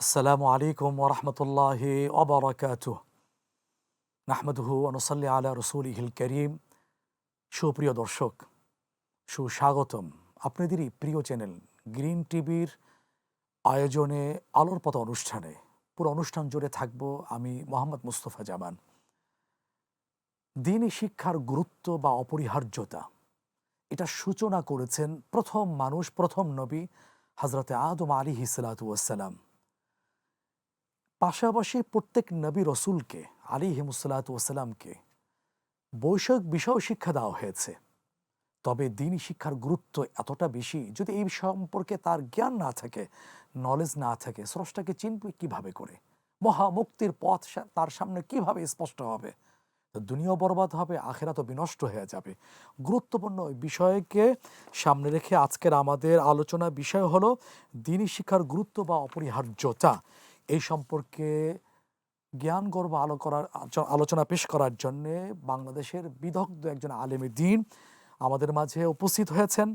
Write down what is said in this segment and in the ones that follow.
আসসালামু আলাইকুম ওরহমতুল্লাহি ওবরাকাতুহ। নাহমাদুহু ওয়া নুসাল্লি আলা রাসূলিহিল কারীম। সুপ্রিয় দর্শক, সুস্বাগতম আপনাদেরই প্রিয় চ্যানেল গ্রিন টিভির আয়োজনে আলোর পথ অনুষ্ঠানে। পুরো অনুষ্ঠান জুড়ে থাকবো আমি মোহাম্মদ মুস্তফা জামান। দ্বীনি শিক্ষার গুরুত্ব বা অপরিহার্যতা, এটা সূচনা করেছেন প্রথম মানুষ, প্রথম নবী হযরতে আদম আলাইহিস সালাতু ওয়াস সালাম। পাশাপাশি প্রত্যেক নবী রসুলকে আলাইহিমুসসালাতু ওয়াসসালামকে বৈষয়িক বিষয় শিক্ষা দেওয়া হয়েছে। তবে দ্বীনি শিক্ষার গুরুত্ব এতটা বেশি, যদি এই সম্পর্কে তার জ্ঞান না থাকে, নলেজ না থাকে, স্রষ্টাকে চিনবে কিভাবে করে, মহামুক্তির পথ তার সামনে কিভাবে স্পষ্ট হবে, তো দুনিয়া বরবাদ হবে, আখেরাতও বিনষ্ট হয়ে যাবে। গুরুত্বপূর্ণ ওই বিষয়কে সামনে রেখে আজকের আমাদের আলোচনা বিষয় হলো দ্বীনি শিক্ষার গুরুত্ব বা অপরিহার্যতা। এই সম্পর্কে জ্ঞান গর্ব আলোচনা পেশ করার জন্যে বাংলাদেশের বিদগ্ধ একজন আলেমে দ্বীন আমাদের মাঝে উপস্থিত হয়েছেন।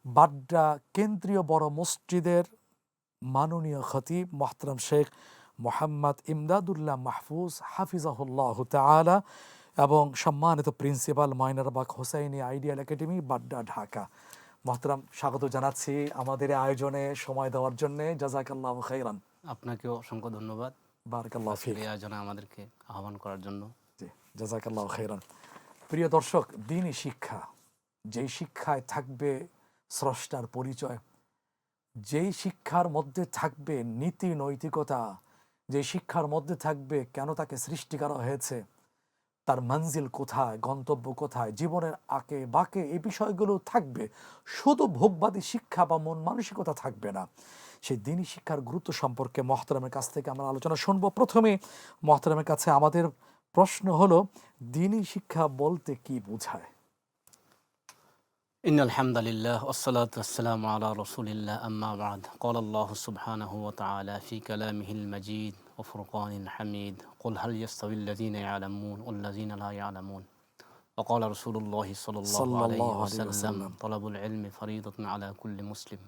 বাড্ডা কেন্দ্রীয় বড় মসজিদের মাননীয় খতিব মোহতারাম শেখ মোহাম্মদ ইমদাদুল্লাহ মাহফুজ হাফিজাহুল্লাহ তাআলা এবং সম্মানিত principal Mainarbag Hossaini Ideal Academy Badda, Dhaka. মোহতারাম, স্বাগত জানাচ্ছি আমাদের এই আয়োজনে সময় দেওয়ার জন্যে। জাযাকাল্লাহু খাইরান। আপনাকেও অসংখ্য ধন্যবাদ বারাকাল্লাহু ফিক। এই আয়োজনে আমাদেরকে আহ্বান করার জন্য। জি, জাযাকাল্লাহু খাইরান। প্রিয় দর্শক, দ্বীনি শিক্ষা, যেই শিক্ষায় থাকবে স্রষ্টার পরিচয়, যেই শিক্ষার মধ্যে থাকবে নীতি নৈতিকতা, যে শিক্ষার মধ্যে থাকবে কেন তাকে সৃষ্টি করা হয়েছে, তার মঞ্জিল কোথায়, গন্তব্য কোথায়, জীবনের আঁকে বাঁকে, এই বিষয়গুলো থাকবে। শুধু ভোগবাদী শিক্ষা বা মন মানসিকতা থাকবে না। সেই দ্বীনি শিক্ষার গুরুত্ব সম্পর্কে মহতারামের কাছ থেকে আমরা আলোচনা শুনবো। প্রথমে মহতারামের কাছে আমাদের প্রশ্ন হলো, দ্বীনি শিক্ষা বলতে কি বোঝায়? ইন্নাল হামদুলিল্লাহ ওয়াসসালাতু ওয়াসসালামু আলা রাসূলিল্লাহ আম্মা বা'দ। ক্বালা আল্লাহু সুবহানাহু ওয়া তাআলা ফি কালামিহিল মাজিদ ওয়া ফুরকানিল হামিদ, কুল হাল ইয়াস্তাবিল্লাযীনা ইয়া'লামুন ওয়াল্লাযীনা লা ইয়া'লামুন। ওয়া ক্বালা রাসূলুল্লাহি সাল্লাল্লাহু আলাইহি সাল্লাল্লাহু আলাইহি ওয়াসাল্লাম, ওয়াসাল্লাম। তালাবুল ইলমি ফরিদাতুন আলা কুল্লি মুসলিম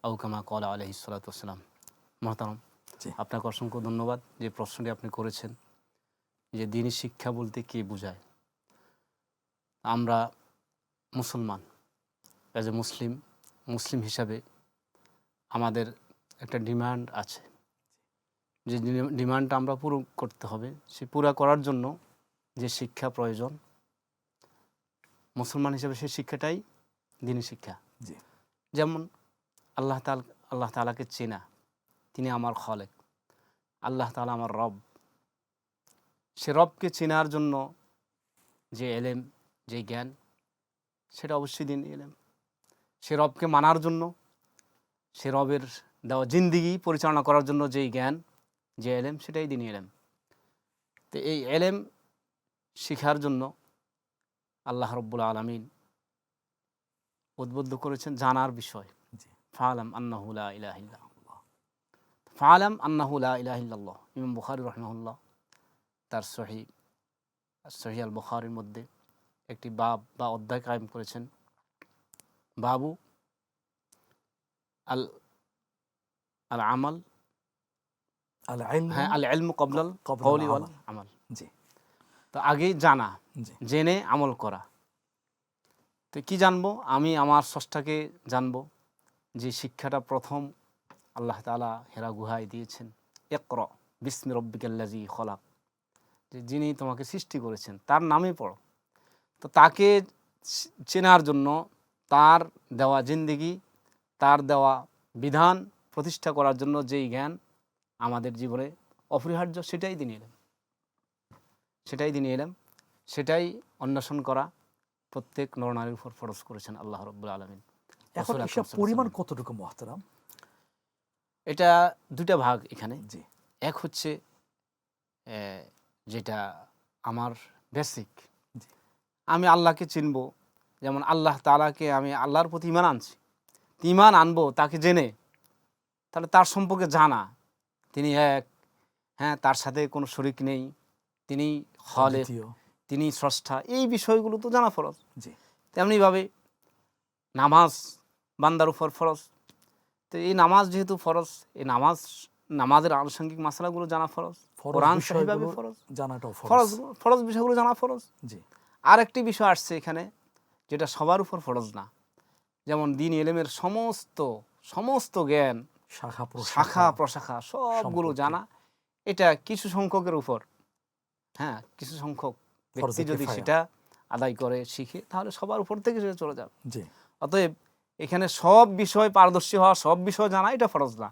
আও কামা ক্বালা আলাইহিস সালাতু ওয়াসসালাম। মুহতারাম, জি, আপনাকে অসংখ্য ধন্যবাদ যে প্রশ্নটি আপনি করেছেন, যে দ্বীনি শিক্ষা বলতে কি বোঝায়। আমরা মুসলমান, অ্যাজ এ মুসলিম হিসাবে আমাদের একটা ডিমান্ড আছে, যে ডিমান্ডটা আমরা পুরো করতে হবে। সে পুরা করার জন্য যে শিক্ষা প্রয়োজন, মুসলমান হিসাবে সেই শিক্ষাটাই দ্বীনি শিক্ষা। জি, যেমন আল্লাহ তাআলাকে চেনা, তিনি আমার খালেক, আল্লাহ তাআলা আমার রব। সে রবকে চেনার জন্য যে এলেম, যে জ্ঞান, সেটা অবশ্যই দ্বীনি এলেম। সে রবকে মানার জন্য, সে রবের দেওয়া জিন্দিগি পরিচালনা করার জন্য যেই জ্ঞান, যে এলেম, সেটাই দ্বীনি এলেম। তো এই এলেম শিখার জন্য আল্লাহ রব্বুল আলামিন উদ্বুদ্ধ করেছেন জানার বিষয়। জি। ফাআলাম আন্নাহু লা ইলাহা ইল্লাল্লাহ। ফাআলাম আন্নাহু লা ইলাহা ইল্লাল্লাহ। ইমাম বুখারী রাহিমাহুল্লাহ তার সহিহ আল বুখারীর মধ্যে একটি বাব বা অধ্যায় কায়েম করেছেন, বাবু আল আল আমাল, আল ইলমু হ্যাঁ, আল ইলমু ক্বাবলাল ক্বাবলাল কওলি ওয়াল আমাল। আমাল। জি, তো আগেই জানা, জি, জেনে আমল করা। তো কি জানবো? আমি আমার স্রষ্টাকে জানবো, যে শিক্ষাটা প্রথম আল্লাহ তাআলা হেরা গুহায় দিয়েছেন। ইকরা বিসমি রব্বিকাল্লাযী খলাক, যে যিনি তোমাকে সৃষ্টি করেছেন তার নামে পড়ো। তো তাকে চেনার জন্য তার দেওয়া জিন্দেগি, তার দেওয়া বিধান প্রতিষ্ঠা করার জন্য যেই জ্ঞান আমাদের জীবনে অপরিহার্য, সেটাই দ্বীনি এলেম। সেটাই অন্বেষণ করা প্রত্যেক নরনারীর উপর ফরজ করেছেন আল্লাহ রাব্বুল আলামিন। এখন রাসূল আকরাম এসব সাল্লাল্লাহু আলাইহি পরিমাণ ওয়াসাল্লাম। কতটুকু মহতারাম? এটা দুইটা ভাগ এখানে। জি, এক হচ্ছে যেটা আমার বেসিক, জি, আমি আল্লাহকে চিনব। যেমন আল্লাহ তাআলাকে আমি আল্লাহর প্রতি ঈমান আনছি, ঈমান আনবো তাকে জেনে, তাহলে তার সম্পর্কে জানা, তিনি এক, হ্যাঁ, তার সাথে কোনো শরিক নেই, তিনি খালেক, অদ্বিতীয়। তিনি স্রষ্টা, এই বিষয়গুলো তো জানা ফরজ। জি, তেমনিভাবে নামাজ বান্দার উপর ফরজ। তো এই নামাজ যেহেতু ফরজ, এই নামাজ নামাজের আনুষঙ্গিক মাসালাগুলো জানা ফরজ, ফরজ কোরআন বিষয়গুলো সহিভাবে ফরজ, জানাটাও ফরজ। ফরজ ফরজ বিষয়গুলো জানা ফরজ। জি আর একটি বিষয় আসছে এখানে যেটা সবার উপর ফরজ না, যেমন দ্বীন ইলমের সমস্ত জ্ঞান, শাখা শাখা প্রশাখা প্রশাখা সবগুলো সম্পর্কে জানা, এটা কিছু সংখ্যকের উপর, হ্যাঁ কিছু সংখ্যক ব্যক্তি ফরজে যদি কিফায়া। সেটা আদায় করে শিখে তাহলে সবার উপর থেকে সেটা চলে যাবে। জি অতএব এখানে সব বিষয় পারদর্শী হওয়া, সব বিষয় জানা এটা ফরজ না,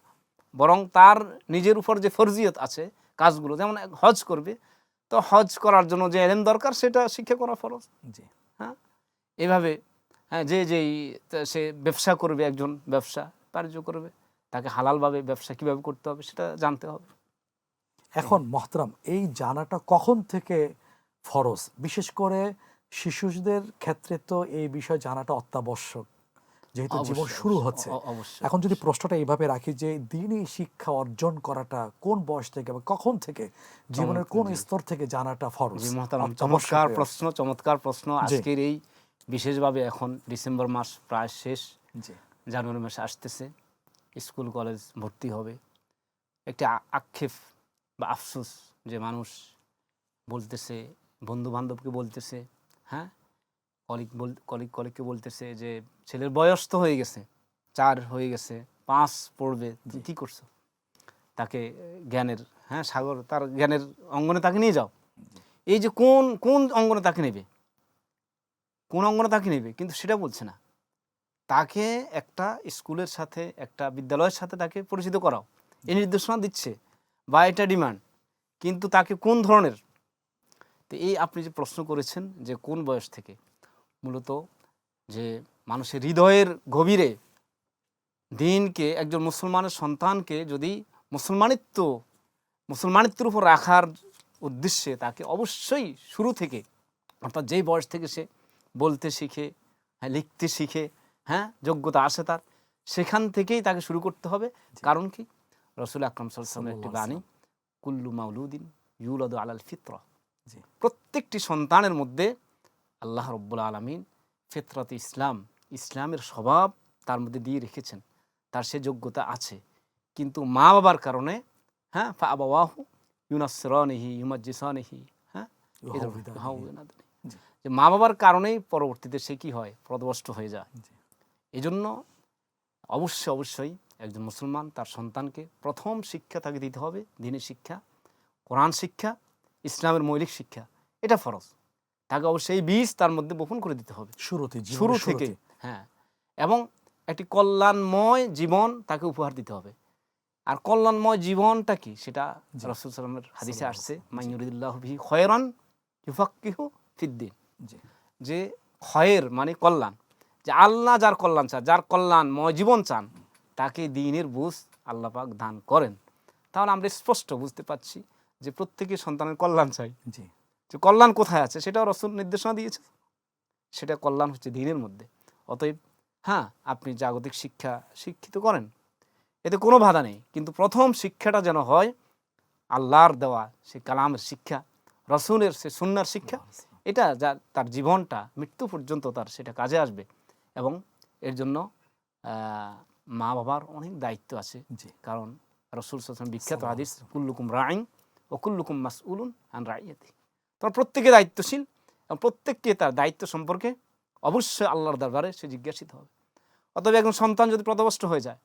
বরং তার নিজের উপর যে ফরজিয়ত আছে কাজগুলো, যেমন হজ করবে, তো হজ করার জন্য যে এলেম দরকার সেটা শিক্ষা করা ফরজ। জি হ্যাঁ এভাবে, হ্যাঁ যেই সে ব্যবসা করবে, একজন ব্যবসা বাণিজ্য করবে, তাকে হালালভাবে ব্যবসা কীভাবে করতে হবে সেটা জানতে হবে। এখন মহতরম, এই জানাটা কখন থেকে ফরজ? বিশেষ করে শিশুদের ক্ষেত্রে তো এই বিষয় জানাটা অত্যাবশ্যক, যেহেতু জীবন অবশ্যই শুরু হচ্ছে। অবশ্যই এখন যদি প্রশ্নটা এইভাবে রাখি যে দ্বীনি শিক্ষা অর্জন করাটা কোন বয়স থেকে বা কখন থেকে, জীবনের কোন জি স্তর থেকে জানাটা ফরজ? জি মোহতারাম, অত্যাবশ্যক হয়ে ওঠে? চমৎকার প্রশ্ন। জি আজকের এই বিশেষভাবে এখন ডিসেম্বর মাস প্রায় শেষ, জি জানুয়ারি মাসে আসতেছে, স্কুল কলেজ ভর্তি হবে, একটি আক্ষেপ বা আফসোস যে মানুষ বলতেছে, বন্ধু বান্ধবকে বলতেছে, হ্যাঁ কলিগকে বলতেছে যে ছেলের বয়স তো হয়ে গেছে, 4 হয়ে গেছে, 5 পড়বে, তুমি কী করছো? তাকে জ্ঞানের, হ্যাঁ সাগর, তার জ্ঞানের অঙ্গনে তাকে নিয়ে যাও। এই যে কোন অঙ্গনে তাকে নেবে, কোন অঙ্গনে তাকে নেবে, কিন্তু সেটা বলছে না। তাকে একটা স্কুলের সাথে, একটা বিদ্যালয়ের সাথে তাকে পরিচিত করাও, এই নির্দেশনা দিচ্ছে বা এটা ডিমান্ড, কিন্তু তাকে কোন ধরনের। তো এই আপনি যে প্রশ্ন করেছেন যে কোন বয়স থেকে, মূলত যে মানুষের হৃদয়ের গভীরে দ্বীনকে, একজন মুসলমানের সন্তানকে যদি মুসলমানিত্বের উপর রাখার উদ্দেশ্যে তাকে অবশ্যই শুরু থেকে, অর্থাৎ যেই বয়স থেকে সে বলতে শিখে, হ্যাঁ লিখতে শিখে, হ্যাঁ যোগ্যতা আসে তার, সেখান থেকেই তাকে শুরু করতে হবে। কারণ কি, রাসূল আকরাম সাল্লাল্লাহু আলাইহি ওয়াসাল্লামের একটি বাণী, কুল্লু মাউলুদিন ইউলাদু আলাল ফিতরা, জি প্রত্যেকটি সন্তানের মধ্যে আল্লাহ রাব্বুল আলামিন ফিতরাত ইসলামের স্বভাব তার মধ্যে দিয়ে রেখেছেন, তার সে যোগ্যতা আছে। কিন্তু মা বাবার কারণে, হ্যাঁ ফা আবাওয়াহু ইউনাসসিরানিহি ইউমাজ্জিসানিহি, হ্যাঁ এই ধরনের ইউহাউবিদানিহি। জি যে মা বাবার কারণেই পরবর্তীতে সে কি হয়, পদভ্রষ্ট হয়ে যায়। জি এজন্য অবশ্যই একজন মুসলমান তার সন্তানকে প্রথম শিক্ষা তাকে দিতে হবে, দ্বীনি শিক্ষা, কোরআন শিক্ষা, ইসলামের মৌলিক শিক্ষা, এটা ফরজ। তাকে অবশ্যই এই বীজ তার মধ্যে বপন করে দিতে হবে শুরুতে, শুরু জীবনের থেকে, শুরুতে। হ্যাঁ, এবং একটি কল্যাণময় জীবন তাকে উপহার দিতে হবে। আর কল্যাণময় জীবনটা কি, সেটা জি রাসূল সাল্লাল্লাহু আলাইহি ওয়াসাল্লামের হাদিসে সাল্লাল্লাহু আসছে, আলাইহি ওয়াসাল্লাম। মান জি ইউরিদুল্লাহু বিহি খায়রান ইউফাক্কিহু ফিদ্দিন, জি যে খয়ের মানে কল্যাণ, যে আল্লাহ যার কল্যাণ চান, যার কল্যাণময় জীবন চান, তাকে দ্বীনের বুঝ আল্লাহ পাক দান করেন। তাহলে আমরা স্পষ্ট বুঝতে পারছি যে প্রত্যেকের সন্তানের কল্যাণ চাই, জি যে কল্যাণ কোথায় আছে সেটাও রাসূল নির্দেশনা দিয়েছে, সেটা কল্যাণ হচ্ছে দ্বীনের মধ্যে। অতএব হ্যাঁ, আপনি জাগতিক শিক্ষা শিক্ষিত করেন, এতে কোনো বাধা নেই, কিন্তু প্রথম শিক্ষাটা যেন হয় আল্লাহর দেওয়া সে কালামের শিক্ষা, রসুলের সে সুন্নাহর শিক্ষা, এটা যা তার জীবনটা মৃত্যু পর্যন্ত তার সেটা কাজে আসবে। এবং এর জন্য মা বাবার অনেক দায়িত্ব আছে, জি কারণ রাসূল সাল্লাল্লাহু আলাইহি ওয়াসাল্লাম বিখ্যাত সাল্লাল্লাহু হাদিস, আলাইহি ওয়াসাল্লাম। কুল্লুকুম রাইন ও কুল্লুকুম মাসউলুন আন রাইয়াতি, তোমরা প্রত্যেকে দায়িত্বশীল এবং প্রত্যেককে তার দায়িত্ব সম্পর্কে অবশ্যই আল্লাহর দরবারে সে জিজ্ঞাসিত হবে। অতএব একজন সন্তান যদি পথভ্রষ্ট হয়ে যায়,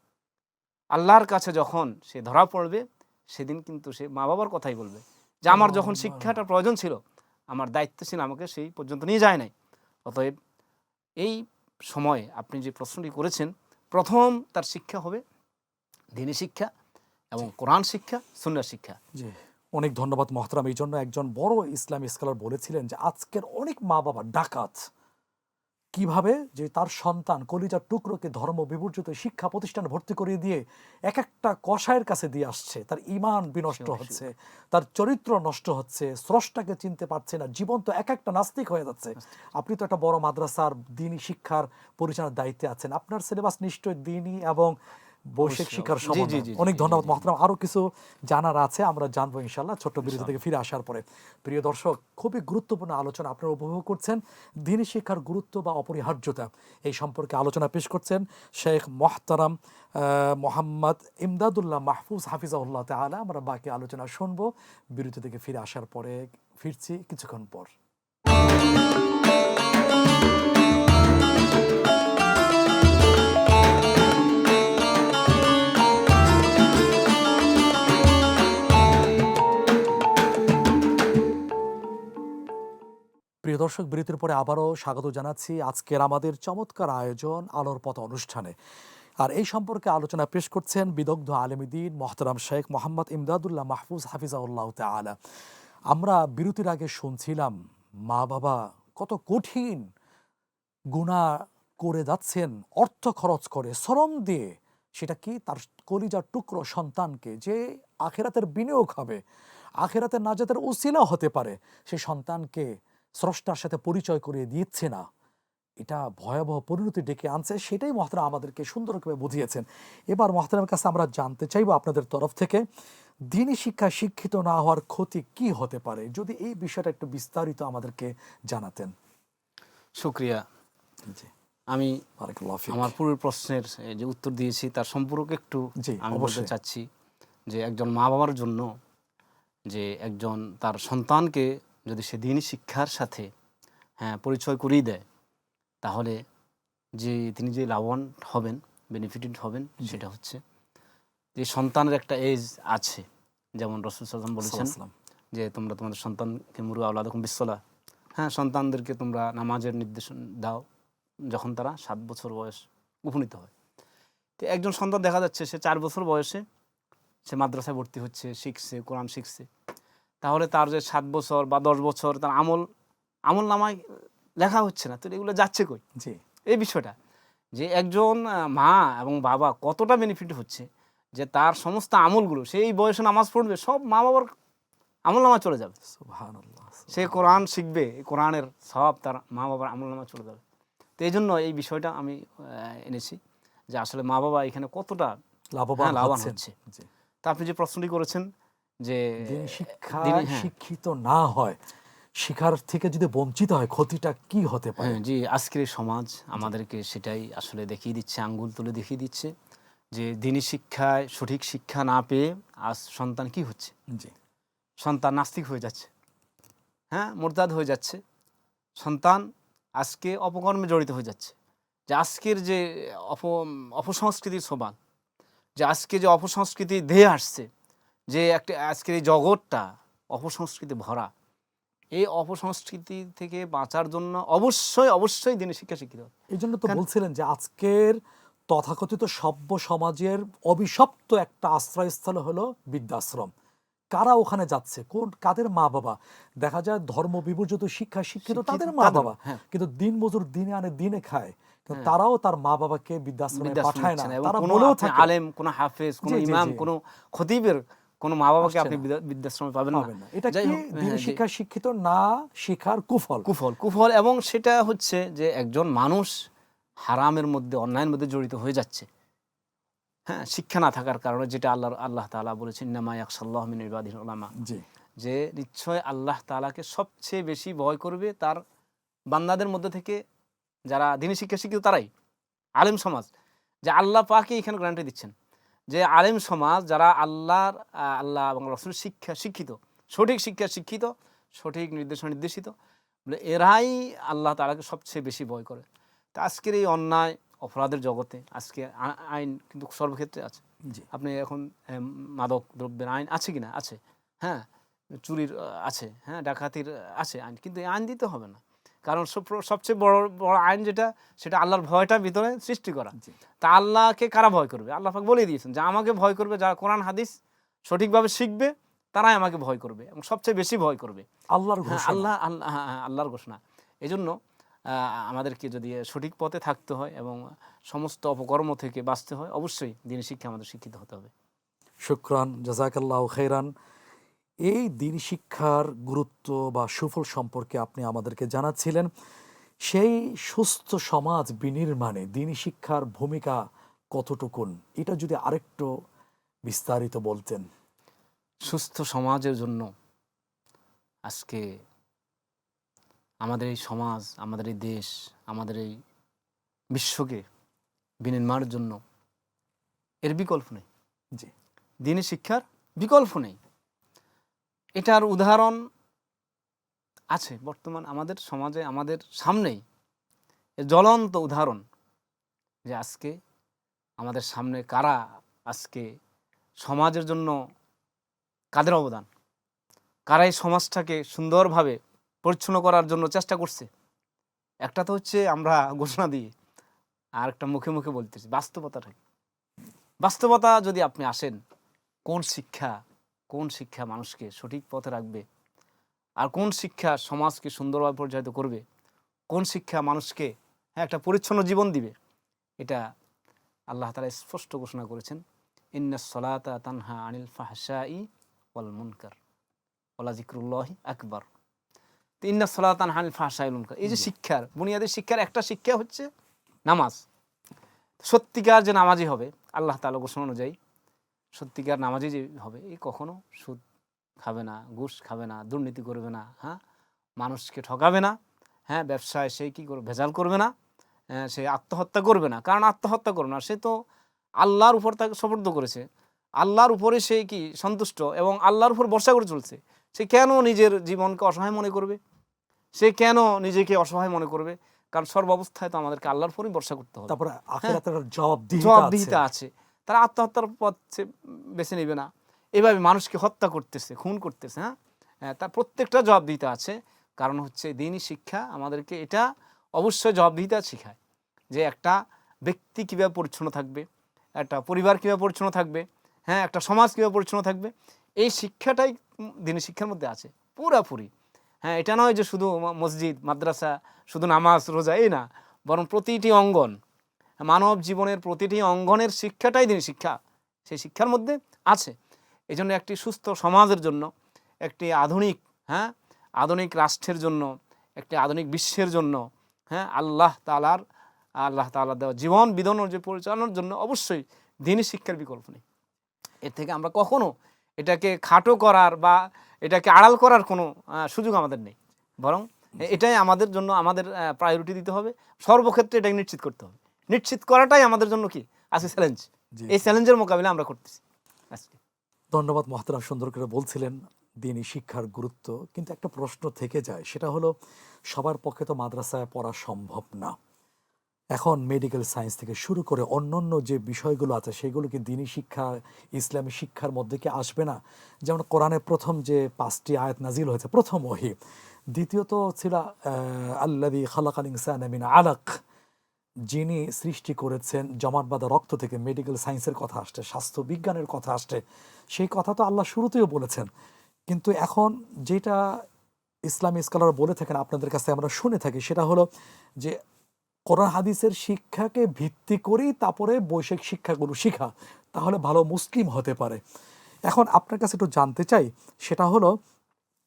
আল্লাহর কাছে যখন সে ধরা পড়বে, সেদিন কিন্তু সে মা বাবার কথাই বলবে যে আমার যখন শিক্ষাটা প্রয়োজন ছিল, আমার দায়িত্ব ছিল, আমাকে সেই পর্যন্ত নিয়ে যায় নাই। অতএব এই সময়ে আপনি যে প্রশ্নটি করেছেন, প্রথম তার শিক্ষা হবে দ্বীনি শিক্ষা এবং কোরআন শিক্ষা, সুন্নাহ শিক্ষা। জি অনেক ধন্যবাদ মহতরাম। এই জন্য একজন বড় ইসলামী স্কলার বলেছিলেন যে আজকের অনেক মা বাবা ডাকাত, কিভাবে যে তার সন্তান কলিজার টুকরোকে ধর্ম বিবর্জিত শিক্ষা প্রতিষ্ঠানে ভর্তি করিয়ে দিয়ে এক একটা কসাইয়ের কাছে দিয়ে আসছে, তার ঈমান বিনষ্ট হচ্ছে, তার চরিত্র নষ্ট হচ্ছে, স্রষ্টাকে চিনতে পারছে না, জীবন তো এক একটা নাস্তিক হয়ে যাচ্ছে। আপনি তো একটা বড় মাদ্রাসার দ্বীনি শিক্ষার পরিচালনার দায়িত্বে আছেন, আপনার সিলেবাস নিশ্চয়ই দ্বীনি এবং বৈষয়িক অবশ্যই, শিক্ষার অবশ্যই। জি, জি, সমন্বয়। জি, জি, অনেক জি, ধন্যবাদ জি। মহতারাম। আরো কিছু জানার আছে, আমরা জানবো ইনশাআল্লাহ ছোট্ট বিরতি থেকে ইনশাআল্লাহ। ফিরে আসার পরে। প্রিয় দর্শক, খুবই গুরুত্বপূর্ণ আলোচনা আপনারা উপভোগ করছেন। দ্বীনি শিক্ষার গুরুত্ব বা অপরিহার্যতা এই সম্পর্কে আলোচনা পেশ করছেন শেখ মোহতারাম মোহাম্মদ ইমদাদুল্লাহ মাহফুজ হাফিজাহুল্লাহ তাআলা। আমরা বাকি আলোচনা শুনবো বিরতি থেকে ফিরে আসার পরে। ফিরছি কিছুক্ষণ পর। প্রিয় দর্শক, বিরতির পরে আবারও স্বাগত জানাচ্ছি আজকের আমাদের চমৎকার আয়োজন আলোর পথ অনুষ্ঠানে। আর এই সম্পর্কে আলোচনা পেশ করছেন বিদগ্ধ আলেমীদ্বীন মোহতারাম শেখ মোহাম্মদ ইমদাদুল্লাহ মাহফুজ হাফিজাহুল্লাহ তাআলা। আমরা বিরতির আগে শুনছিলাম মা বাবা কত কঠিন গুনাহ করে যাচ্ছেন, অর্থ খরচ করে, শ্রম দিয়ে, সেটা কি তার কলিজার টুকরো সন্তানকে যে আখেরাতের বিনিয়োগ হবে, আখেরাতের নাজাতের উসিলা হতে পারে, সেই সন্তানকে স্রষ্টার সাথে পরিচয় করিয়ে দিচ্ছে না। এটা ভয়াবহ পরিণতি ডেকে আনছে, সেটাই মহতারাম আমাদেরকে সুন্দরভাবে বুঝিয়েছেন। এবার মহতারামের কাছে আমরা জানতে চাইবো আপনাদের তরফ থেকে, দ্বীনি শিক্ষায় শিক্ষিত না হওয়ার ক্ষতি কি হতে পারে, যদি এই বিষয়টা একটু বিস্তারিত আমাদেরকে জানাতেন। শুকরিয়া। জি, আমি বারাকাল্লাহু ফিক। আমার পূর্বের প্রশ্নের যে উত্তর দিয়েছি তার সম্পর্কে একটু জি, আমি বলতে অবশ্যই। চাচ্ছি যে একজন মা বাবার জন্য যে একজন তার সন্তানকে যদি সে দ্বীনি শিক্ষার সাথে পরিচয় করিয়ে দেয়, তাহলে তিনি যে লাভবান হবেন, বেনিফিটেড হবেন, জি। সেটা হচ্ছে যে সন্তানের একটা এজ আছে। যেমন রাসূল সাল্লাল্লাহু আলাইহি ওয়াসাল্লাম বলেছেন সালাম। যে তোমরা তোমাদের সন্তানকে মুরু আওলাদাকুম বিসসালাহ, সন্তানদেরকে তোমরা নামাজের নির্দেশন দাও যখন তারা 7 বছর বয়স উপনীত হয়। তো একজন সন্তান দেখা যাচ্ছে সে 4 বছর বয়সে সে মাদ্রাসায় ভর্তি হচ্ছে, শিখছে, কোরআন শিখছে। তাহলে তার যে 7 বছর বা 10 বছর তার আমল নামায় লেখা হচ্ছে না, তো এগুলো যাচ্ছে কই? জি, এই বিষয়টা যে একজন মা এবং বাবা কতটা বেনিফিট হচ্ছে যে তার সমস্ত আমলগুলো সেই বয়সে নামাজ পড়বে, সব মা বাবার আমল নামা চলে যাবে। সুবহানাল্লাহ। সে কোরআন শিখবে, এই কোরআনের সব তার মা বাবার আমল নামা চলে যাবে। তো এই জন্য এই বিষয়টা আমি এনেছি যে আসলে মা বাবা এখানে কতটা লাভবান লাভবান হচ্ছেন। হচ্ছে। জি। তা আপনি যে প্রশ্নটি করেছেন যে দ্বীনি দিনে শিক্ষায় শিক্ষিত না হয়, শিখার থেকে যদি বঞ্চিত হয়, ক্ষতিটা কি হতে পারে? জি, আজকের এই সমাজ আমাদেরকে সেটাই আসলে দেখিয়ে দিচ্ছে, আঙ্গুল তুলে দেখিয়ে দিচ্ছে যে দ্বীনি শিক্ষায় সঠিক শিক্ষা না পেয়ে আজ সন্তান কি হচ্ছে? জি, সন্তান নাস্তিক হয়ে যাচ্ছে, মুরতাদ হয়ে যাচ্ছে। সন্তান আজকে অপকর্মে জড়িত হয়ে যাচ্ছে। যে আজকের যে অপ অপসংস্কৃতির সবাল, যে আজকে যে অপসংস্কৃতি ধেয়ে আসছে, যে একটা আজকের এই জগৎটা অপসংস্কৃতি ভরা, এই অপসংস্কৃতি থেকে বাঁচার জন্য অবশ্যই দ্বীনি শিক্ষা শিক্ষিত হতে হবে। এই জন্য তো কেন? বলছিলেন যে আজকের তথাকথিত সভ্য সমাজের অভিশপ্ত একটা আশ্রয়স্থল হলো বৃদ্ধাশ্রম। কারা ওখানে যাচ্ছে? কাদের মা বাবা? দেখা যায় ধর্ম বিবর্জিত শিক্ষায় শিক্ষিত তাদের মা তাদের, বাবা, কিন্তু দিন মজুর দিনে আনে দিনে খায়, কিন্তু হ্যাঁ, তারাও তার মা বাবাকে বৃদ্ধাশ্রমে বৃদ্ধাশ্রমে পাঠায় না। নিচ্ছে না এবং তারা কোনো বলেও আপনি থাকে, আলেম, কোনো হাফেজ, কোনো জি জি ইমাম, জি, কোনো খতিবের কোনো মা বাবাকে আসছে আপনি না, বৃদ্ধাশ্রমে পাবেন না। পাবেন না। এটা যাই কি হোক, দিন যে শিক্ষায় শিক্ষিত না শিখার কুফল? কুফল এবং সেটা হচ্ছে যে একজন মানুষ হারামের মধ্যে, অন্যায়ের মধ্যে জড়িত হয়ে যাচ্ছে। শিক্ষা না থাকার কারণে, যেটা আল্লাহ তাআলা বলেছেন ইন্নামা ইয়াখশাল্লাহু মিন ইবাদিহিল উলামা, জি, যে নিশ্চয় আল্লাহ তাআলাকে সবচেয়ে বেশি ভয় করবে তার বান্দাদের মধ্যে থেকে যারা দ্বীনি শিক্ষা শিক্ষিত, তারাই আলেম সমাজ। যে আল্লাহ পাকই এখানে গ্যারান্টি দিচ্ছেন যে আলেম সমাজ যারা আল্লাহ এবং রাসূলের শিক্ষিত, সঠিক শিক্ষা শিক্ষিত, সঠিক নির্দেশিত, বলে এরাই আল্লাহ তাআলাকে সবচেয়ে বেশি ভয় করে। তা আজকের এই অন্যায় অপরাধের জগতে আজকে আইন কিন্তু সর্বক্ষেত্রে আছে। জি, আপনি এখন মাদক দ্রব্যের আইন আছে কিনা? আছে। হ্যাঁ, চুরির আছে, ডাকাতির আছে আইন, কিন্তু এই আইন দিতে হবে না। কারণ সবচেয়ে বড় বড় আইন যেটা, সেটা আল্লাহর ভয়টা ভিতরে সৃষ্টি করা। জি। তা আল্লাহকে কারা ভয় করবে? আল্লাহ পাক বলেই দিয়েছেন যে আমাকে ভয় করবে যারা কোরআন হাদিস সঠিকভাবে শিখবে, তারাই আমাকে ভয় করবে এবং সবচেয়ে বেশি ভয় করবে। আল্লাহর ঘোষণা। আল্লাহর ঘোষণা। এজন্য আমাদেরকে যদি সঠিক পথে থাকতে হয় এবং সমস্ত অপকর্ম থেকে বাঁচতে হয়, অবশ্যই দ্বীনি শিক্ষা আমাদের শিক্ষিত হতে হবে। শুকরান, জাযাকাল্লাহু খাইরান। এই দ্বীনি শিক্ষার গুরুত্ব বা সুফল সম্পর্কে আপনি আমাদেরকে জানাচ্ছিলেন। সেই সুস্থ সমাজ বিনির্মাণে দ্বীনি শিক্ষার ভূমিকা কতটুকুন, এটা যদি আরেকটু বিস্তারিত বলতেন। সুস্থ সমাজের জন্য আজকে আমাদের এই সমাজ, আমাদের এই দেশ, আমাদের এই বিশ্বকে বিনির্মাণের জন্য এর বিকল্প নেই। জি, দিনী শিক্ষার বিকল্প নেই। এটার উদাহরণ আছে বর্তমান আমাদের সমাজে, আমাদের সামনেই এর জ্বলন্ত উদাহরণ, যে আজকে আমাদের সামনে কারা আজকে সমাজের জন্য কাদের অবদান, কারা এই সমাজটাকে সুন্দরভাবে পরিচ্ছন্ন করার জন্য চেষ্টা করছে। একটা তো হচ্ছে আমরা ঘোষণা দিয়ে, আর একটা মুখে মুখে বলতেছি, বাস্তবতাটাই। বাস্তবতা যদি আপনি আসেন, কোন শিক্ষা মানুষকে সঠিক পথে রাখবে, আর কোন শিক্ষা সমাজকে সুন্দরভাবে পরিচালিত করবে, কোন শিক্ষা মানুষকে একটা পরিচ্ছন্ন জীবন দিবে, এটা আল্লাহ তাআলা স্পষ্ট ঘোষণা করেছেন, ইন্নাস সালাতা তানহা আনিল ফাহশাই ওয়াল মুনকার ওয়ালা যিকরুল্লাহি আকবার। তো ইন্নাস সালাতা তানহা আনিল ফাহশাই ওয়াল মুনকার, এই যে শিক্ষার বুনিয়াদী শিক্ষার একটা শিক্ষা হচ্ছে নামাজ। সত্যিকার যে নামাজি হবে, আল্লাহ তাআলা ঘোষণা অনুযায়ী সত্যিকার নামাজি যে হবে, এই কখনো সুদ খাবে না, ঘুষ খাবে না, দুর্নীতি করবে না, মানুষকে ঠকাবে না, ব্যবসায় সে কী করবে, ভেজাল করবে না, সে আত্মহত্যা করবে না। কারণ আত্মহত্যা করবে না, সে তো আল্লাহর উপর তাকে সুপর্দ করেছে, আল্লাহর উপরে সে কি সন্তুষ্ট এবং আল্লাহর উপর ভরসা করে চলছে। সে কেন নিজের জীবনকে অসহায় মনে করবে? সে কেন নিজেকে অসহায় মনে করবে? কারণ সর্বাবস্থায় তো আমাদেরকে আল্লাহর উপরই ভরসা করতে হবে। তারপরে আখিরাতের জবাবদিহিতা জবাবদিহিতা আছে। আছে। তারা আত্মহত্যার পথ বেছে নেবে না, এভাবে মানুষকে হত্যা করতেছে, খুন করতেছে। তার প্রত্যেকটা জবাবদিহিতা আছে। কারণ হচ্ছে দ্বীনি শিক্ষা আমাদেরকে এটা অবশ্যই জবাবদিহিতা শেখায়, যে একটা ব্যক্তি কীভাবে পরিচ্ছন্ন থাকবে, একটা পরিবার কীভাবে পরিচ্ছন্ন থাকবে, একটা সমাজ কীভাবে পরিচ্ছন্ন থাকবে, এই শিক্ষাটাই দ্বীনি শিক্ষার মধ্যে আছে পুরাপুরি। এটা নয় যে শুধু মসজিদ মাদ্রাসা, শুধু নামাজ রোজা, এই না, বরং প্রতিটি অঙ্গন, মানব জীবনের প্রতিটি অঙ্গনের শিক্ষাটাই দ্বীনি শিক্ষা সেই শিক্ষার মধ্যে আছে। এই জন্য একটি সুস্থ সমাজের জন্য, একটি আধুনিক রাষ্ট্রের জন্য, একটি আধুনিক বিশ্বের জন্য, আল্লাহ তাআলা দেওয়া জীবন বিধান যে পরিচালনার জন্য অবশ্যই দ্বীনি শিক্ষার বিকল্প নেই। এর থেকে আমরা কখনো এটাকে খাটো করার বা এটাকে আড়াল করার কোনো সুযোগ আমাদের নেই, বরং এটাই আমাদের জন্য আমাদের প্রায়োরিটি দিতে হবে। সর্বক্ষেত্রে এটাকে নিশ্চিত করতে হবে। নিশ্চিত করাটাই আমাদের জন্য কি আজকে চ্যালেঞ্জ। এই চ্যালেঞ্জের মোকাবিলা আমরা করতেছি আজকে। ধন্যবাদ মহতারাম, সুন্দর করে বলছিলেন দ্বীনি শিক্ষার গুরুত্ব। কিন্তু একটা প্রশ্ন থেকে যায়, সেটা হলো সবার পক্ষে তো মাদ্রাসায় পড়া সম্ভব না। এখন মেডিকেল সায়েন্স থেকে শুরু করে অন্যান্য যে বিষয়গুলো আছে, সেগুলো কি দ্বীনি শিক্ষা, ইসলামী শিক্ষার মধ্যে কি আসবে না? যেমন কোরআনের প্রথম যে 5টি আয়াত নাজিল হয়েছে, প্রথম ওহী। দ্বিতীয়ত ছিল আল্লাযী খালাকাল ইনসানা মিন আলাক, যিনি সৃষ্টি করেছেন জমাট বাঁধা রক্ত থেকে। মেডিকেল সায়েন্সের কথা আসছে, স্বাস্থ্য বিজ্ঞানের কথা আসছে, সেই কথা তো আল্লাহ শুরুতেও বলেছেন। কিন্তু এখন যেটা ইসলামী স্কলার বলে থাকেন, আপনাদের কাছে আমরা শুনে থাকি, সেটা হলো যে কোরআন হাদিসের শিক্ষাকে ভিত্তি করেই তারপরে বৈষয়িক শিক্ষাগুলো শিখা, তাহলে ভালো মুসলিম হতে পারে। এখন আপনার কাছে একটু জানতে চাই, সেটা হলো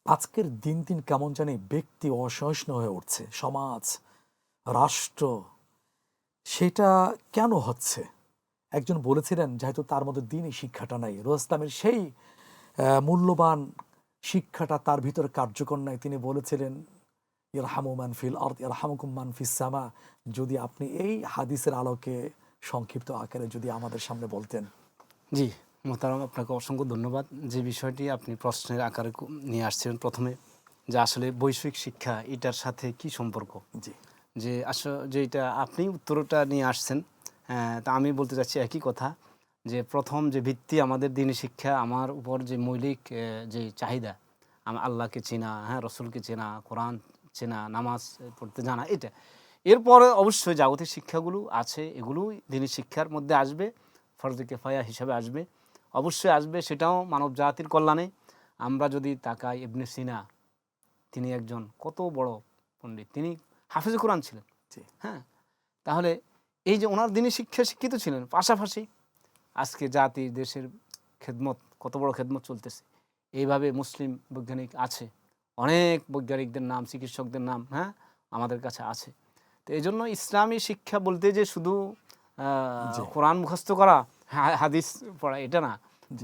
আজকের দিন দিন কেমন জানি ব্যক্তি অসহিষ্ণু হয়ে উঠছে, সমাজ, রাষ্ট্র, সেটা কেন হচ্ছে? একজন বলেছিলেন, যেহেতু তার মধ্যে দ্বীনি শিক্ষাটা নাই, ইসলামের সেই মূল্যবান শিক্ষাটা তার ভিতরে কার্যকর নাই, তিনি বলেছিলেন ইরহামু মান ফিল আরদ ইরহামুকুম মান ফিস সামা। যদি আপনি এই হাদিসের আলোকে সংক্ষিপ্ত আকারে যদি আমাদের সামনে বলতেন। জি মোহতারাম, আপনাকে অসংখ্য ধন্যবাদ। যে বিষয়টি আপনি প্রশ্নের আকারে নিয়ে আসছিলেন প্রথমে, যে আসলে বৈষয়িক শিক্ষা এটার সাথে কি সম্পর্ক, জি, যে এটা আপনি উত্তরটা নিয়ে আসছেন, তা আমি বলতে চাচ্ছি একই কথা, যে প্রথম যে ভিত্তি আমাদের দ্বীনি শিক্ষা, আমার উপর যে মৌলিক যে চাহিদা, আল্লাহকে চেনা, রসুলকে চেনা, কোরআন চেনা, নামাজ পড়তে জানা, এটা। এরপরে অবশ্যই জাগতিক শিক্ষাগুলো আছে, এগুলো দ্বীনি শিক্ষার মধ্যে আসবে, ফরজে কিফায়া হিসাবে আসবে, অবশ্যই আসবে। সেটাও মানব জাতির কল্যাণে। আমরা যদি তাকাই, ইবনে সিনা, তিনি একজন কত বড় পণ্ডিত, তিনি হাফেজে কোরআন ছিলেন। জি, তাহলে এই যে ওনার দ্বীনি শিক্ষা শিক্ষিত ছিলেন, পাশাপাশি আজকে জাতি দেশের খেদমত, কত বড় খেদমত চলতেছে। এইভাবে মুসলিম বৈজ্ঞানিক আছে, অনেক বৈজ্ঞানিকদের নাম, চিকিৎসকদের নাম আমাদের কাছে আছে। তো এই জন্য ইসলামী শিক্ষা বলতে যে শুধু জি। কোরআন মুখস্থ করা, হাদিস পড়া, এটা না,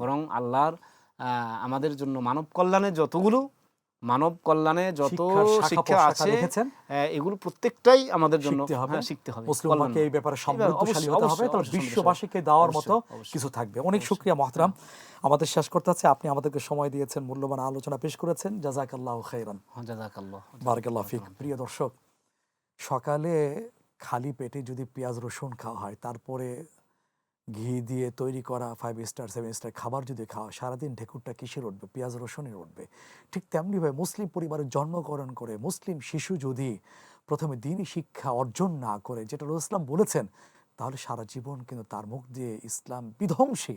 বরং আল্লাহর আমাদের জন্য মানব কল্যাণে যত শিক্ষার শাখা শিক্ষা প্রশাখা আছে, রেখেছেন, এগুলো প্রত্যেকটাই আমাদের জন্য শিখতে হবে। শিখতে হবে। মুসলিম কল্যাণ উম্মাহকে এই ব্যাপারে এইভাবে সমৃদ্ধশালী অবশ্যই হতে হবে, অবশ্যই তাহলে অবশ্যই বিশ্ববাসীকে দেওয়ার মতো অবশ্যই অবশ্যই কিছু থাকবে। অনেক অবশ্যই। শুকরিয়া মোহতারাম, আমাদের শেষ করতে হচ্ছে। আপনি আমাদেরকে সময় দিয়েছেন, মূল্যবান আলোচনা পেশ করেছেন, জাযাকাল্লাহু খাইরান, হ্যাঁ, জাযাকাল্লাহ, বারাকাল্লাহু ফিক। জাযাকাল্লাহ। প্রিয় দর্শক, সকালে খালি পেটে যদি পেঁয়াজ রসুন খাওয়া হয়, তারপরে ঘি দিয়ে তৈরি করা 5 স্টার 7 স্টার খাবার যদি খাওয়া, সারাদিন ঢেকুরটা কিসের উঠবে? পেঁয়াজ রসুনের উঠবে। ঠিক তেমনিভাবে মুসলিম পরিবারে জন্মগ্রহণ করে মুসলিম শিশু যদি প্রথমে দিনই শিক্ষা অর্জন না করে, যেটা রাসূলুল্লাহ ইসলাম বলেছেন, তাহলে সারা জীবন কিন্তু তার মুখ দিয়ে ইসলাম বিধ্বংসী,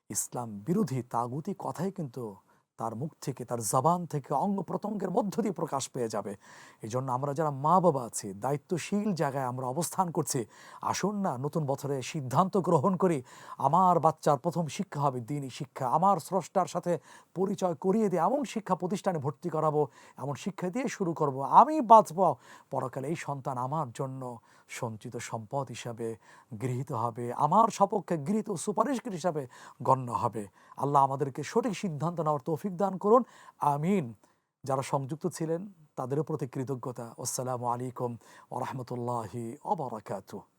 ইসলাম বিরোধী তাগুতি কথাই কিন্তু তার মুখ থেকে, তার জবান থেকে, অঙ্গ প্রত্যঙ্গের মধ্য দিয়ে প্রকাশ পেয়ে যাবে। এই জন্য আমরা যারা মা বাবা আছি, দায়িত্বশীল জায়গায় আমরা অবস্থান করছি, আসুন না নতুন বছরে সিদ্ধান্ত গ্রহণ করি, আমার বাচ্চার প্রথম শিক্ষা হবে দ্বীনি শিক্ষা, আমার স্রষ্টার সাথে পরিচয় করিয়ে দিয়ে এমন শিক্ষা প্রতিষ্ঠানে ভর্তি করাবো, এমন শিক্ষা দিয়ে শুরু করব, আমি বাঁচব, পরকালে এই সন্তান আমার জন্য সঞ্চিত সম্পদ হিসাবে গৃহীত হবে, আমার সপক্ষে গৃহীত সুপারিশকারী হিসাবে গণ্য হবে। আল্লাহ আমাদেরকে সঠিক সিদ্ধান্ত নেওয়ার তৌফিক দান করুন, আমিন। যারা সংযুক্ত ছিলেন তাদেরও প্রতি কৃতজ্ঞতা। আসসালামু আলাইকুম ওয়া রাহমাতুল্লাহি ওয়া বারাকাতুহু।